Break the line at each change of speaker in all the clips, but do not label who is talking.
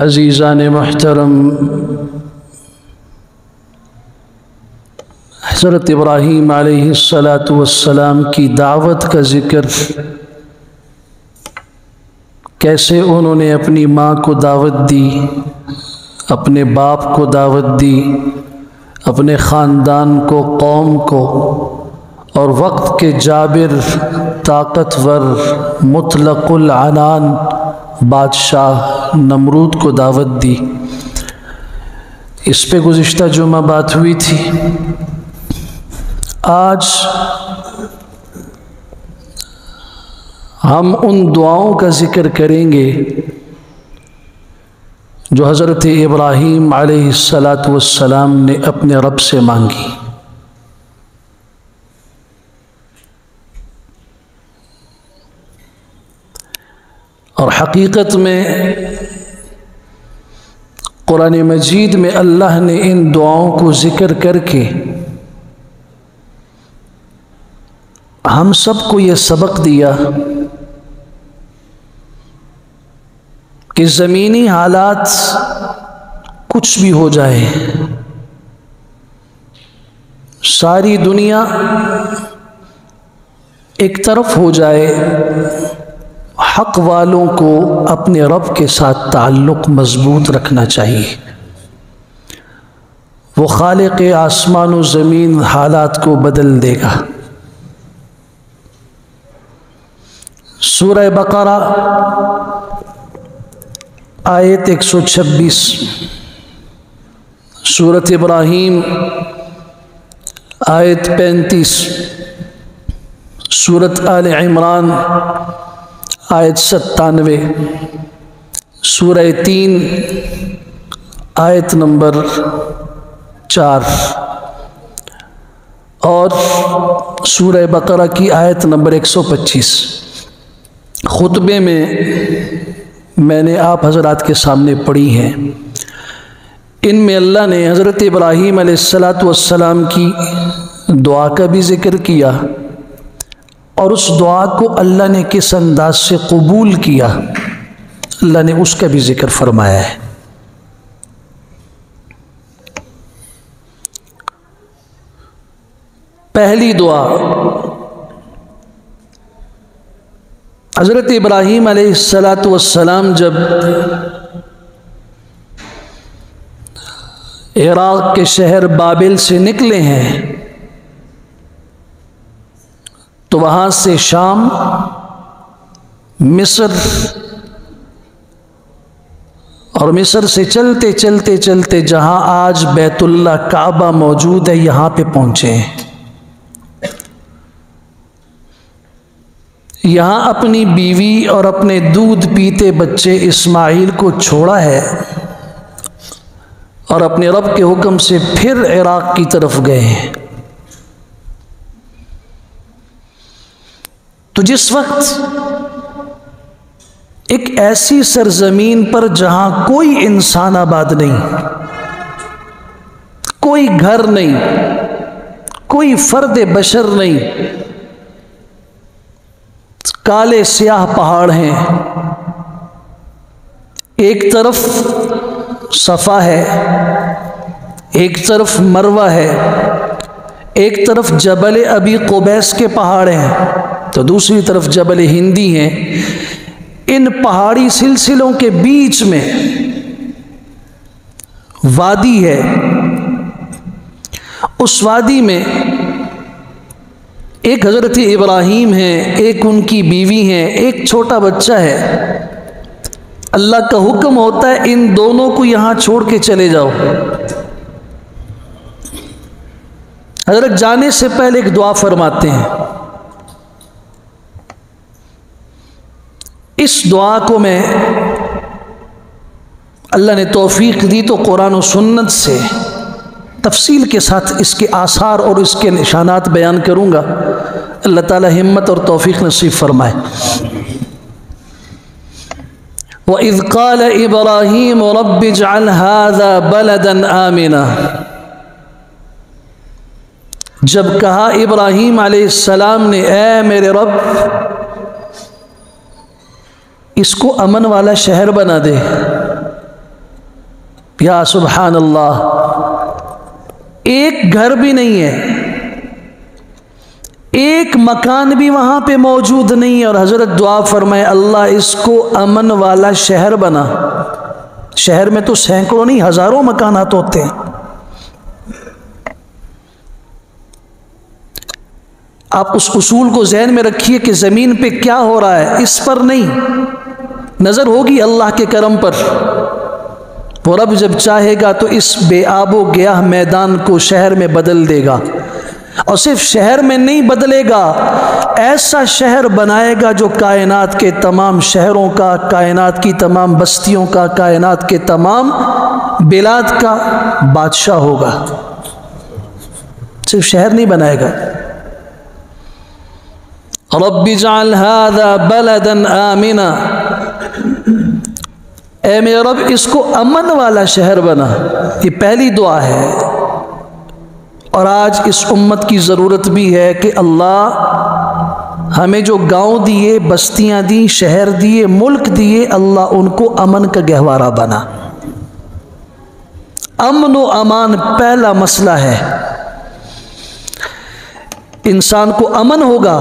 अज़ीज़ान मुहतरम, हज़रत इब्राहीम अलैहिस्सलातु वस्सलाम की दावत का ज़िक्र, कैसे उन्होंने अपनी माँ को दावत दी, अपने बाप को दावत दी, अपने ख़ानदान को, कौम को, और वक्त के जाबिर, ताकतवर, मुतलक़ुल अनान बादशाह नमरूद को दावत दी। इस पे गुज़िश्ता जुमा बात हुई थी। आज हम उन दुआओं का ज़िक्र करेंगे जो हज़रत इब्राहीम अलैहिस्सलातु वस्सलाम ने अपने रब से मांगी। और हकीकत में कुरान मजीद में अल्लाह ने इन दुआओं को ज़िक्र करके हम सबको ये सबक दिया कि ज़मीनी हालात कुछ भी हो जाए, सारी दुनिया एक तरफ हो जाए, हक़ वालों को अपने रब के साथ ताल्लुक़ मज़बूत रखना चाहिए। वो खालिक आसमान व ज़मीन हालात को बदल देगा। सूरह बकरा आयत 126, सूरत इब्राहीम आयत 35, सूरत आल इमरान आयत 97, सूरह 3 आयत नंबर 4 और सूरह बकरा की आयत नंबर 125 खुतबे में मैंने आप हज़रात के सामने पढ़ी हैं। इनमें अल्लाह ने हज़रत इब्राहीम अलैहिस्सलातु वस्सलाम की दुआ का भी ज़िक्र किया और उस दुआ को अल्लाह ने किस अंदाज से कबूल किया, अल्लाह ने उसका भी ज़िक्र फरमाया है। पहली दुआ हज़रत इब्राहीम अलैहिस्सलातु वस्सलाम जब इराक़ के शहर बाबिल से निकले हैं तो वहाँ से शाम, मिस्र और मिस्र से चलते चलते चलते जहाँ आज बैतुल्लाह काबा मौजूद है यहाँ पे पहुँचे हैं। यहाँ अपनी बीवी और अपने दूध पीते बच्चे इस्माइल को छोड़ा है और अपने रब के हुक्म से फिर इराक़ की तरफ गए हैं। तो जिस वक्त एक ऐसी सरजमीन पर जहाँ कोई इंसान आबाद नहीं, कोई घर नहीं, कोई फर्द बशर नहीं, काले स्याह पहाड़ हैं, एक तरफ सफ़ा है, एक तरफ मरवा है, एक तरफ जबल अबी कुबैस के पहाड़ हैं तो दूसरी तरफ जबल हिंदी हैं। इन पहाड़ी सिलसिलों के बीच में वादी है, उस वादी में एक हज़रत इब्राहीम है, एक उनकी बीवी है, एक छोटा बच्चा है। अल्लाह का हुक्म होता है इन दोनों को यहाँ छोड़ के चले जाओ। हज़रत जाने से पहले एक दुआ फरमाते हैं। इस दुआ को मैं अल्लाह ने तौफीक दी तो कुरान और सुन्नत से तफसील के साथ इसके आसार और इसके निशानात बयान करूँगा। अल्लाह ताला हिम्मत और तौफीक नसीब फरमाए। व इज़ क़ाल इब्राहीम रब्बि इजअल हाज़ा बलदन आमिना, जब कहा इब्राहीम अलैहिस्सलाम ने ए मेरे रब इसको अमन वाला शहर बना दे। या सुभान अल्लाह, एक घर भी नहीं है, एक मकान भी वहाँ पे मौजूद नहीं है और हज़रत दुआ फरमाए अल्लाह इसको अमन वाला शहर बना। शहर में तो सैकड़ों नहीं हज़ारों मकानात होते हैं। आप उस उसूल को ज़हन में रखिए कि ज़मीन पे क्या हो रहा है इस पर नहीं, नज़र होगी अल्लाह के करम पर। वो रब जब चाहेगा तो इस बेआबो गया मैदान को शहर में बदल देगा और सिर्फ शहर में नहीं बदलेगा, ऐसा शहर बनाएगा जो कायनात के तमाम शहरों का, कायनात की तमाम बस्तियों का, कायनात के तमाम बिलाद का बादशाह होगा। सिर्फ शहर नहीं बनाएगा। रब्बि इजअल हाज़ा बलदन आमिना, ए मेरे रब इसको अमन वाला शहर बना। ये पहली दुआ है और आज इस उम्मत की ज़रूरत भी है कि अल्लाह हमें जो गांव दिए, बस्तियां दी, शहर दिए, मुल्क दिए, अल्लाह उनको अमन का गहवारा बना। अमन व अमान पहला मसला है। इंसान को अमन होगा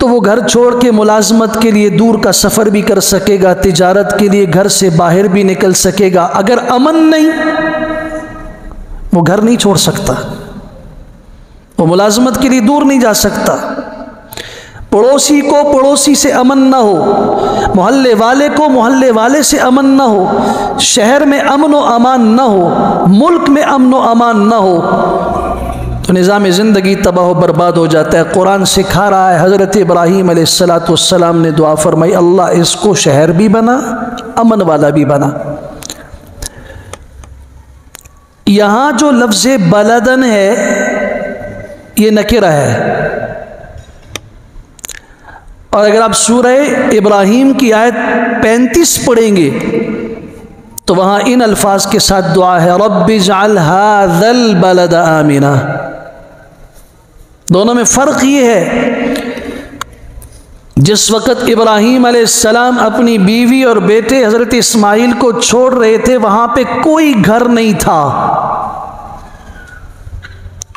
तो वो घर छोड़ के मुलाजमत के लिए दूर का सफ़र भी कर सकेगा, तिजारत के लिए घर से बाहर भी निकल सकेगा। अगर अमन नहीं वो घर नहीं छोड़ सकता, वो मुलाजमत के लिए दूर नहीं जा सकता। पड़ोसी को पड़ोसी से अमन ना हो, मोहल्ले वाले को मोहल्ले वाले से अमन ना हो, शहर में अमन व अमान ना हो, मुल्क में अमन व अमान ना हो, तो निज़ाम ज़िंदगी तबाह बर्बाद हो जाता है। कुरान सिखा रहा है, हज़रत इब्राहीम अलैहिस्सलाम ने दुआ फरमाई, अल्लाह इसको शहर भी बना, अमन वाला भी बना। यहाँ जो लफ्ज़ बलदन है ये नकिरा है, और अगर आप सूरह इब्राहीम की आयत 35 पढ़ेंगे तो वहाँ इन अल्फाज के साथ दुआ है, रब्बि जअल हाज़ल बलद आमिना। दोनों में फ़र्क ये है, जिस वक़्त इब्राहीम अलैहिस्सलाम अपनी बीवी और बेटे हज़रत इस्माइल को छोड़ रहे थे, वहाँ पे कोई घर नहीं था।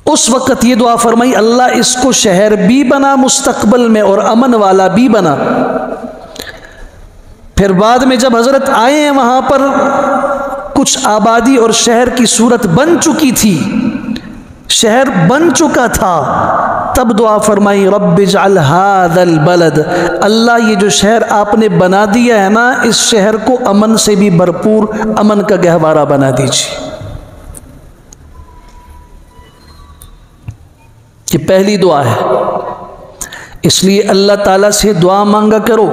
उस वक़्त ये दुआ फरमाई, अल्लाह इसको शहर भी बना मुस्तक़बल में और अमन वाला भी बना। फिर बाद में जब हज़रत आए हैं, वहाँ पर कुछ आबादी और शहर की सूरत बन चुकी थी, शहर बन चुका था, तब दुआ फरमाई, रब्बि जअल हाज़ल बलद, अल्लाह ये जो शहर आपने बना दिया है ना, इस शहर को अमन से भी भरपूर, अमन का गहवारा बना दीजिए। ये पहली दुआ है। इसलिए अल्लाह ताला से दुआ मांगा करो,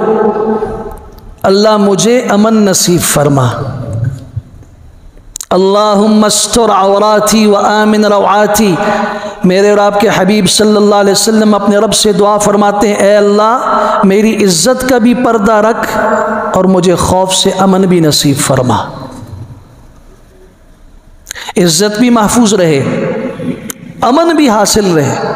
अल्लाह मुझे अमन नसीब फरमा। अल्लाहुम्मा अस्तर औराती व आमिन रवाती। मेरे और आपके हबीब सल्लल्लाहु अलैहि वसल्लम अपने रब से दुआ फरमाते हैं, ए अल्लाह मेरी इज़्ज़त का भी पर्दा रख और मुझे खौफ से अमन भी नसीब फरमा। इज़्ज़त भी महफूज रहे, अमन भी हासिल रहे।